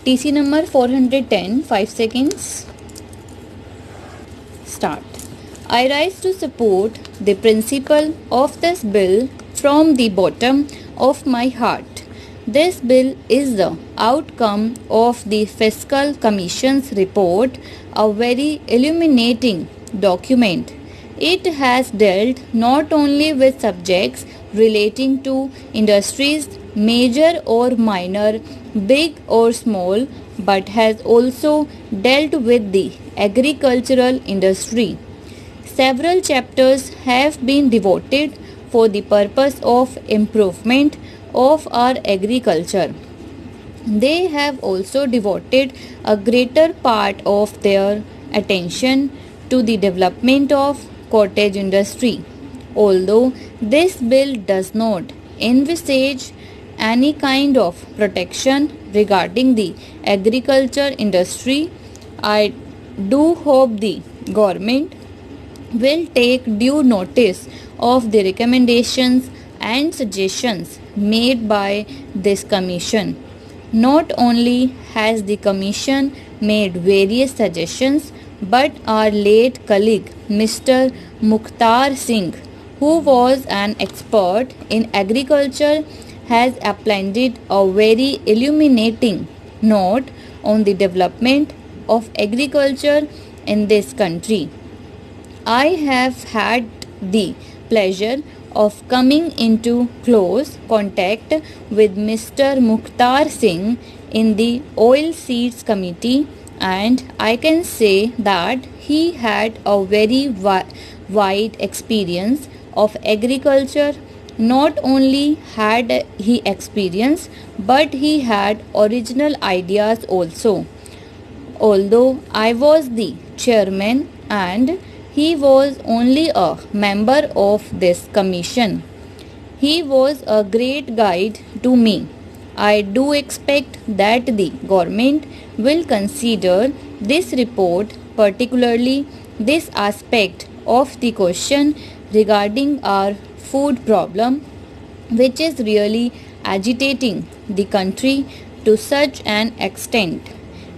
TC number 410, 5 seconds. Start. I rise to support the principle of this bill from the bottom of my heart. This bill is the outcome of the Fiscal Commission's report, a very illuminating document. It has dealt not only with subjects relating to industries, major or minor, big or small, but has also dealt with the agricultural industry. Several chapters have been devoted for the purpose of improvement of our agriculture. They have also devoted a greater part of their attention to the development of cottage industry. Although this bill does not envisage any kind of protection regarding the agriculture industry, I do hope the government will take due notice of the recommendations and suggestions made by this commission. Not only has the commission made various suggestions, but our late colleague Mr. Mukhtar Singh, who was an expert in agriculture, has appended a very illuminating note on the development of agriculture in this country. I have had the pleasure of coming into close contact with Mr. Mukhtar Singh in the Oil Seeds Committee, and I can say that he had a very wide experience of agriculture. Not only had he experience, but he had original ideas also. Although I was the chairman and he was only a member of this commission, he was a great guide to me. I do expect that the government will consider this report, particularly this aspect of the question regarding our food problem, which is really agitating the country to such an extent.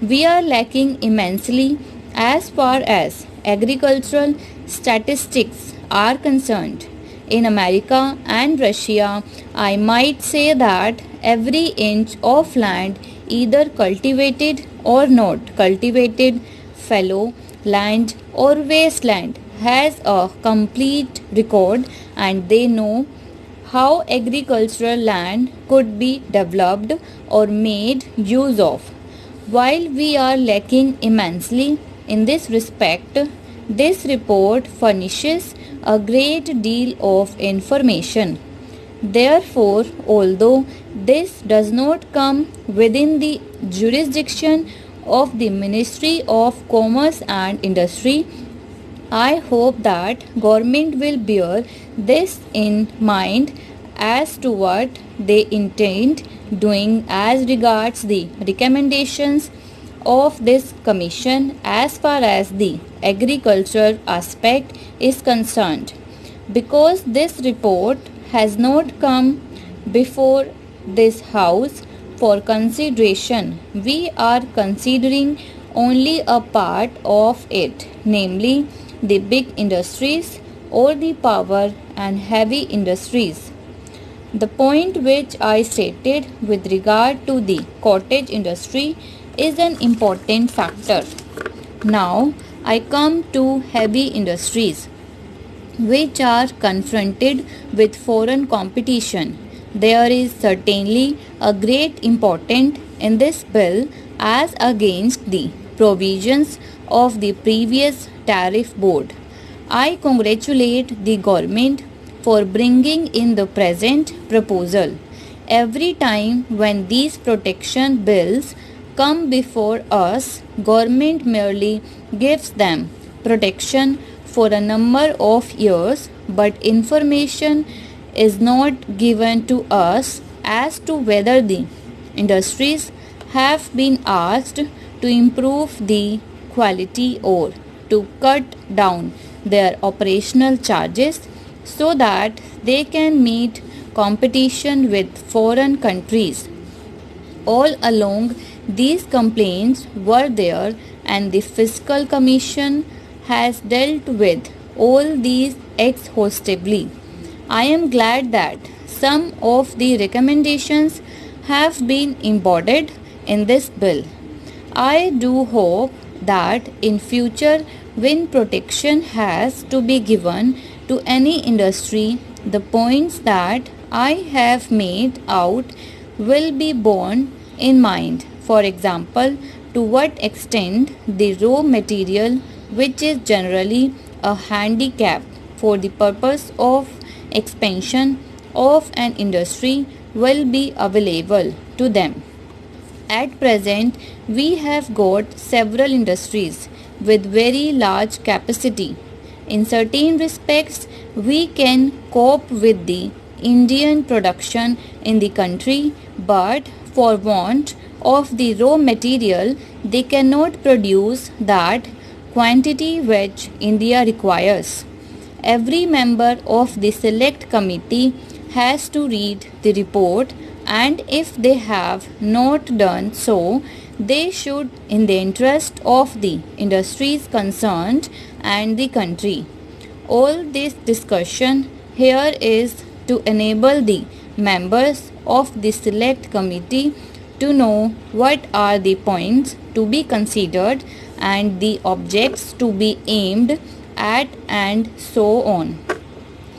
We are lacking immensely as far as agricultural statistics are concerned. In America and Russia, I might say that every inch of land, either cultivated or not cultivated, fallow land or wasteland, has a complete record, and they know how agricultural land could be developed or made use of. While we are lacking immensely in this respect, this report furnishes a great deal of information. Therefore, although this does not come within the jurisdiction of the Ministry of Commerce and Industry, I hope that government will bear this in mind as to what they intend doing as regards the recommendations of this commission as far as the agriculture aspect is concerned. Because this report has not come before this house for consideration, we are considering only a part of it, namely the big industries or the power and heavy industries. The point which I stated with regard to the cottage industry is an important factor. Now I come to heavy industries, which are confronted with foreign competition. There is certainly a great importance in this bill as against the provisions of the previous tariff board. I congratulate the government for bringing in the present proposal. Every time when these protection bills come before us, government merely gives them protection for a number of years, but information is not given to us as to whether the industries have been asked to improve the quality or to cut down their operational charges so that they can meet competition with foreign countries. All along, these complaints were there, and the Fiscal Commission has dealt with all these exhaustively. I am glad that some of the recommendations have been embodied in this bill. I do hope that in future, when protection has to be given to any industry, the points that I have made out will be borne in mind. For example, to what extent the raw material, which is generally a handicap for the purpose of expansion of an industry, will be available to them. At present, we have got several industries with very large capacity. In certain respects, we can cope with the Indian production in the country, but for want of the raw material, they cannot produce that quantity which India requires. Every member of the select committee has to read the report, and if they have not done so, they should, in the interest of the industries concerned and the country. All this discussion here is to enable the members of the select committee to know what are the points to be considered and the objects to be aimed at, and so on.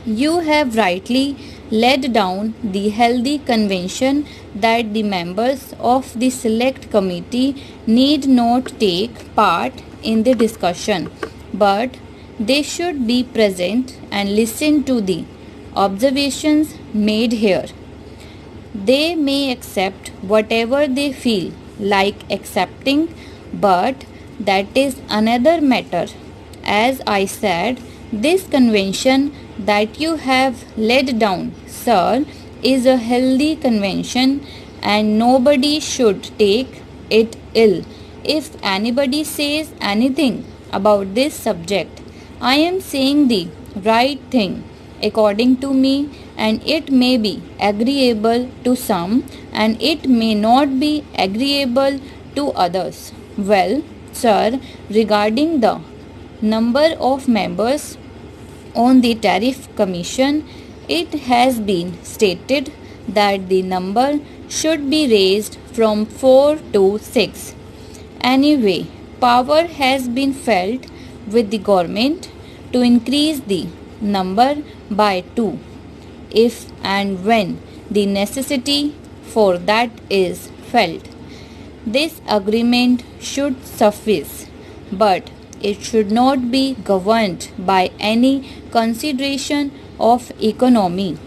You have rightly laid down the healthy convention that the members of the select committee need not take part in the discussion, but they should be present and listen to the observations made here. They may accept whatever they feel like accepting, but that is another matter. As I said, this convention that you have laid down, sir, is a healthy convention, and nobody should take it ill if anybody says anything about this subject. I am saying the right thing according to me, and it may be agreeable to some and it may not be agreeable to others. Well, sir, regarding the number of members on the Tariff Commission, it has been stated that the number should be raised from 4 to 6. Anyway, power has been felt with the government to increase the number by 2 if and when the necessity for that is felt. This agreement should suffice, but it should not be governed by any consideration of economy.